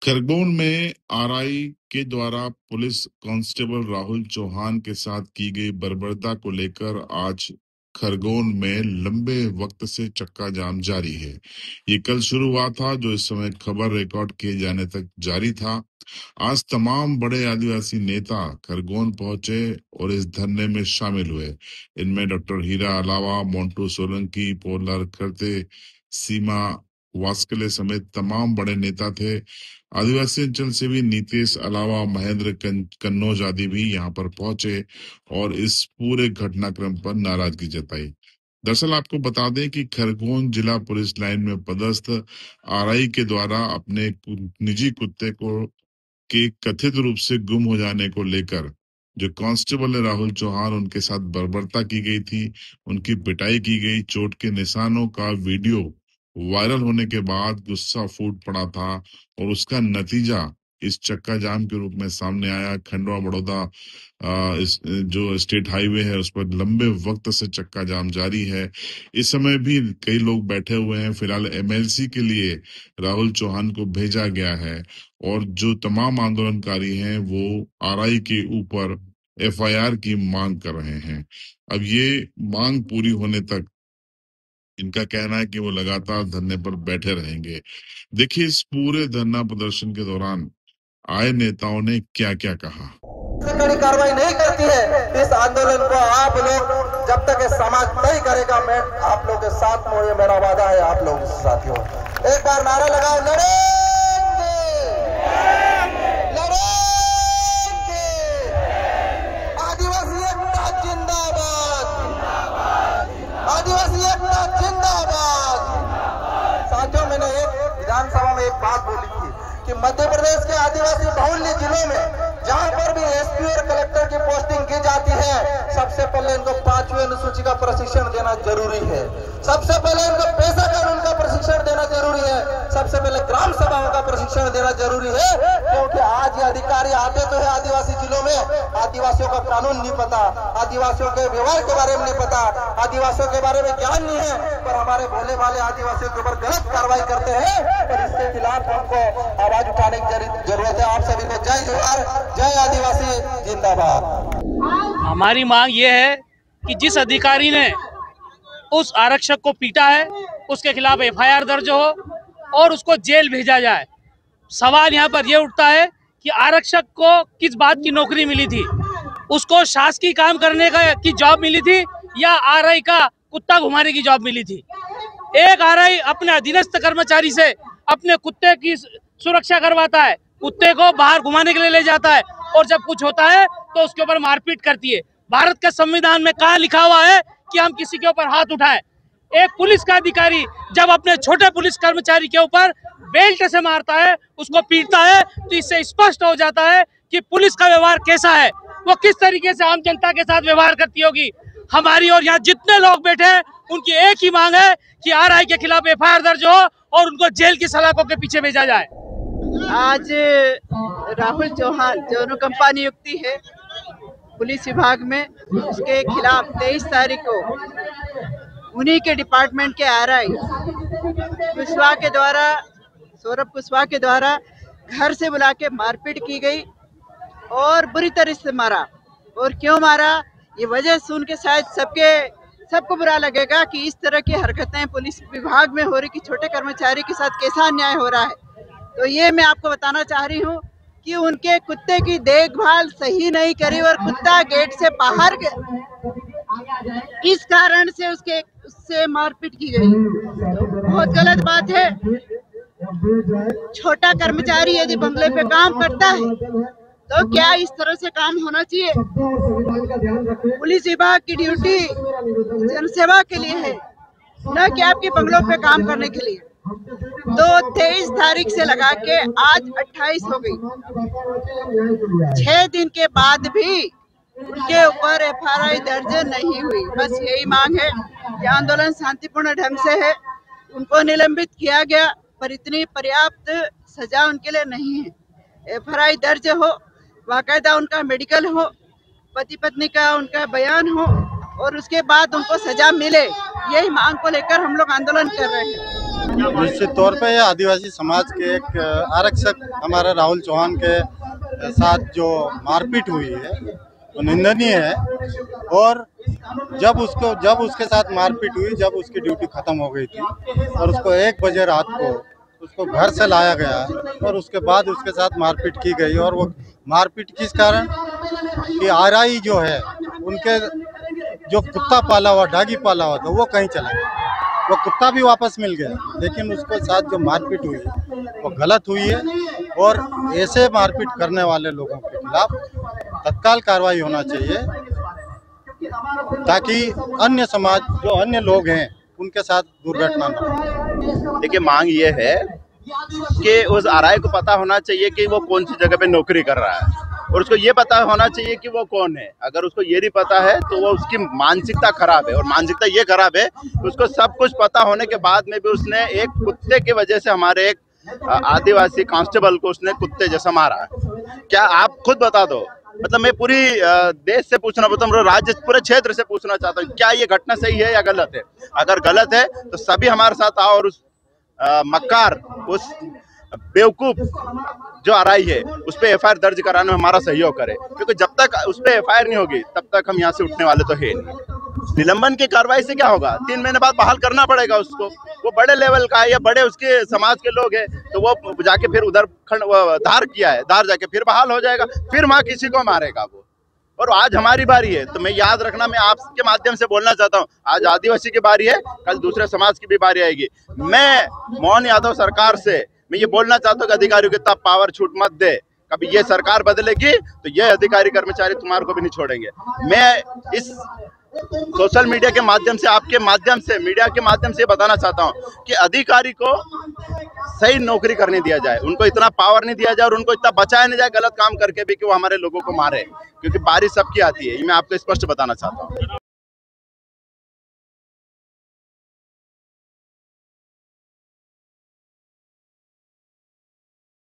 खरगोन में आरआई के द्वारा पुलिस कांस्टेबल राहुल चौहान के साथ की गई बर्बरता को लेकर आज खरगोन में लंबे वक्त से चक्का जाम जारी है। ये कल शुरू हुआ था, जो इस समय खबर रिकॉर्ड किए जाने तक जारी था। आज तमाम बड़े आदिवासी नेता खरगोन पहुंचे और इस धरने में शामिल हुए। इनमें डॉक्टर हीरा अलावा, मोंटू सोलंकी, पोलर खरते, सीमा वास्कले समेत तमाम बड़े नेता थे। आदिवासी अंचल से भी नीतीश अलावा महेंद्र कन्नौज आदि भी यहाँ पर पहुंचे और इस पूरे घटनाक्रम पर नाराजगी जताई। दरअसल आपको बता दें कि खरगोन जिला पुलिस लाइन में पदस्थ आरआई के द्वारा अपने निजी कुत्ते को के कथित रूप से गुम हो जाने को लेकर जो कांस्टेबल है राहुल चौहान, उनके साथ बर्बरता की गई थी, उनकी पिटाई की गई। चोट के निशानों का वीडियो वायरल होने के बाद गुस्सा फूट पड़ा था और उसका नतीजा इस चक्का जाम के रूप में सामने आया। खंडवा बड़ौदा इस जो स्टेट हाईवे है उस पर लंबे वक्त से चक्का जाम जारी है। इस समय भी कई लोग बैठे हुए हैं। फिलहाल एमएलसी के लिए राहुल चौहान को भेजा गया है और जो तमाम आंदोलनकारी हैं वो आरआई के ऊपर एफआईआर की मांग कर रहे हैं। अब ये मांग पूरी होने तक इनका कहना है कि वो लगातार धरने पर बैठे रहेंगे। देखिए इस पूरे धरना प्रदर्शन के दौरान आए नेताओं ने क्या क्या कहा। कड़ी कार्रवाई नहीं करती है इस आंदोलन को आप लोग जब तक समाज तय करेगा, मैं आप लोग के साथ हूं, ये मेरा वादा है आप लोग साथियों। एक बार नारा लगाओ, लड़ेंगे लड़ेंगे, आदिवासी एकता जिंदाबाद, आदिवासी एकता जिंदाबाद। साथियों, मैंने एक विधानसभा में एक बात बोली थी कि मध्य प्रदेश के आदिवासी बहुल्य जिलों में जहां पर भी एसपी और कलेक्टर की पोस्टिंग की जाती है, सबसे पहले इनको 5वीं अनुसूची का प्रशिक्षण देना जरूरी है। सबसे पहले इनको पेशा कानून का प्रशिक्षण देना जरूरी है। सबसे पहले ग्राम सभाओं का प्रशिक्षण देना जरूरी है, क्योंकि आज ये अधिकारी आते तो है आदिवासी जिलों में, आदिवासियों का कानून नहीं पता, आदिवासियों के व्यवहार के बारे में नहीं पता, आदिवासियों के बारे में ज्ञान नहीं है, पर हमारे भोले भाले आदिवासियों के ऊपर गलत कार्रवाई करते हैं। और इसके खिलाफ हमको आवाज उठाने की जरूरत है। आप सभी को जय जोहार, जय आदिवासी जिंदाबाद। हमारी मांग ये है कि जिस अधिकारी ने उस आरक्षक को पीटा है उसके खिलाफ एफआईआर दर्ज हो और उसको जेल भेजा जाए। सवाल यहाँ पर यह उठता है कि आरक्षक को किस बात की नौकरी मिली थी, उसको शासकीय काम करने की जॉब मिली थी या आरआई का कुत्ता घुमाने की जॉब मिली थी। एक आरआई अपने अधीनस्थ कर्मचारी से अपने कुत्ते की सुरक्षा करवाता है, कुत्ते को बाहर घुमाने के लिए ले जाता है और जब कुछ होता है तो उसके ऊपर मारपीट करती है। भारत के संविधान में कहाँ लिखा हुआ है कि हम किसी के ऊपर हाथ उठाएं? एक पुलिस का अधिकारी जब अपने छोटे पुलिस कर्मचारी के ऊपर बेल्ट से मारता है, उसको पीटता है, तो इससे स्पष्ट हो जाता है कि पुलिस का व्यवहार कैसा है, वो किस तरीके से आम जनता के साथ व्यवहार करती होगी। हमारी और यहाँ जितने लोग बैठे हैं उनकी एक ही मांग है कि आरआई के खिलाफ एफआईआर दर्ज हो और उनको जेल की सलाखों के पीछे भेजा जाए। आज राहुल चौहान जो अनुकंपा नियुक्ति है पुलिस विभाग में, उसके खिलाफ 23 तारीख को उन्हीं के डिपार्टमेंट के आरआई कुशवाहा के द्वारा, सौरभ कुशवाहा के द्वारा घर से बुला के मारपीट की गई और बुरी तरह से मारा। और क्यों मारा, ये वजह सुन के शायद सबको बुरा लगेगा कि इस तरह की हरकतें पुलिस विभाग में हो रही, कि छोटे कर्मचारी के साथ कैसा अन्याय हो रहा है। तो ये मैं आपको बताना चाह रही हूँ कि उनके कुत्ते की देखभाल सही नहीं करी और कुत्ता गेट से बाहर इस कारण से उससे मारपीट की गई, तो बहुत गलत बात है। छोटा कर्मचारी यदि बंगले पे काम करता है तो क्या इस तरह से काम होना चाहिए? पुलिस विभाग की ड्यूटी जनसेवा के लिए है, न कि आपके बंगलों पे काम करने के लिए। तो 23 तारीख से लगा के आज 28 हो गई, 6 दिन के बाद भी उनके ऊपर एफआईआर दर्ज नहीं हुई। बस यही मांग है कि आंदोलन शांतिपूर्ण ढंग से है, उनको निलंबित किया गया, पर इतनी पर्याप्त सजा उनके लिए नहीं है। एफआईआर दर्ज हो, बाकायदा उनका मेडिकल हो, पति पत्नी का उनका बयान हो और उसके बाद उनको सजा मिले, यही मांग को लेकर हम लोग आंदोलन कर रहे हैं। निश्चित तौर पे ये आदिवासी समाज के एक आरक्षक हमारे राहुल चौहान के साथ जो मारपीट हुई है वो निंदनीय है। और जब उसके साथ मारपीट हुई, जब उसकी ड्यूटी खत्म हो गई थी और उसको 1 बजे रात को उसको घर से लाया गया और उसके बाद उसके साथ मारपीट की गई। और वो मारपीट किस कारण कि आरआई जो है उनके जो कुत्ता पाला हुआ, डागी पाला हुआ था, वो कहीं चला गया। वो कुत्ता भी वापस मिल गया, लेकिन उसके साथ जो मारपीट हुई वो गलत हुई है। और ऐसे मारपीट करने वाले लोगों के खिलाफ तत्काल कार्रवाई होना चाहिए, ताकि अन्य समाज जो अन्य लोग हैं उनके साथ दुर्घटना न हो। देखिए, मांग ये है कि उस आरआई को पता होना चाहिए कि वो कौन सी जगह पे नौकरी कर रहा है, और उसको ये पता होना चाहिए कि वो कौन है। अगर उसको ये नहीं पता है तो वो उसकी मानसिकता खराब है, और मानसिकता ये खराब है कि उसको सब कुछ पता होने के बाद में भी उसने एक कुत्ते की वजह से हमारे एक आदिवासी कांस्टेबल को उसने कुत्ते जैसा मारा। क्या आप खुद बता दो, मतलब मैं पूरी देश से पूछना चाहता हूँ, राज्य पूरे क्षेत्र से पूछना चाहता हूँ, क्या ये घटना सही है या गलत है? अगर गलत है तो सभी हमारे साथ आओ और उस मक्कार, उस बेवकूफ जो आरआई है उस पर एफआईआर दर्ज कराने में हमारा सहयोग करे, क्योंकि जब तक उस पर एफआईआर नहीं होगी तब तक हम यहाँ से उठने वाले तो है नहीं। निलंबन की कार्रवाई से क्या होगा? 3 महीने बाद बहाल करना पड़ेगा उसको। वो बड़े लेवल का है या बड़े उसके समाज के लोग हैं, तो वो जाके फिर उधर धार किया है, धार जाके फिर बहाल हो जाएगा, फिर वहां किसी को मारेगा वो। और आज हमारी बारी है, तो मैं याद रखना, मैं आपके माध्यम से बोलना चाहता हूँ, आज आदिवासी की बारी है, कल दूसरे समाज की भी बारी आएगी। मैं मोहन यादव सरकार से मैं ये बोलना चाहता हूँ कि अधिकारियों को इतना पावर छूट मत दे। कभी ये सरकार बदलेगी तो ये अधिकारी कर्मचारी तुम्हारे को भी नहीं छोड़ेंगे। मैं इस सोशल मीडिया के माध्यम से, आपके माध्यम से, मीडिया के माध्यम से बताना चाहता हूँ कि अधिकारी को सही नौकरी करने दिया जाए, उनको इतना पावर नहीं दिया जाए और उनको इतना बचाया नहीं जाए गलत काम करके भी कि वो हमारे लोगों को मारे, क्योंकि बारिश सबकी आती है। ये मैं आपको स्पष्ट बताना चाहता हूँ।